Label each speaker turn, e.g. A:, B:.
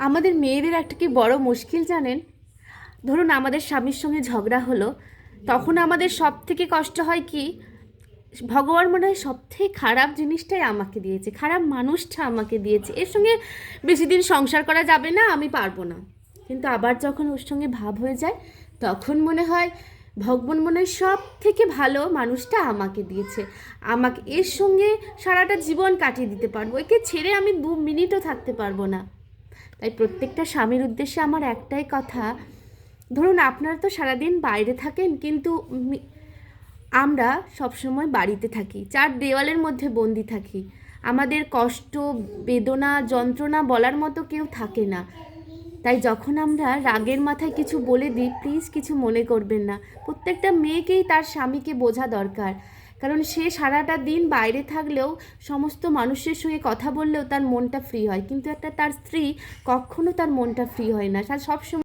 A: আমাদের মেয়েদের একটা কি বড় মুশকিল জানেন? ধরুন আমাদের স্বামীর সঙ্গে ঝগড়া হলো, তখন আমাদের সব থেকে কষ্ট হয় কি, ভগবান মনে হয় সব থেকে খারাপ জিনিসটাই আমাকে দিয়েছে, খারাপ মানুষটা আমাকে দিয়েছে, এর সঙ্গে বেশি দিন সংসার করা যাবে না, আমি পারবো না। কিন্তু আবার যখন ওর সঙ্গে ভাব হয়ে যায়, তখন মনে হয় ভগবান মনে হয় সব থেকে ভালো মানুষটা আমাকে দিয়েছে, আমাকে এর সঙ্গে সারাটা জীবন কাটিয়ে দিতে পারবো, একে ছেড়ে আমি 2 মিনিটও থাকতে পারবো না। তাই প্রত্যেকটা স্বামীর উদ্দেশ্যে আমার একটাই কথা, ধরুন আপনারা তো সারাদিন বাইরে থাকেন, কিন্তু আমরা সবসময় বাড়িতে থাকি, 4 দেওয়ালের মধ্যে বন্দি থাকি, আমাদের কষ্ট, বেদনা, যন্ত্রণা বলার মতো কেউ থাকে না। তাই যখন আমরা রাগের মাথায় কিছু বলে দিই, প্লিজ কিছু মনে করবেন না। প্রত্যেকটা মেয়েকেই তার স্বামীকে বোঝা দরকার, কারণ সে সারাটা দিন বাইরে থাকলেও, সমস্ত মানুষের সঙ্গে কথা বললেও তার মনটা ফ্রি হয়, কিন্তু একটা তার স্ত্রী কখনো তার মনটা ফ্রি হয় না, সবসময়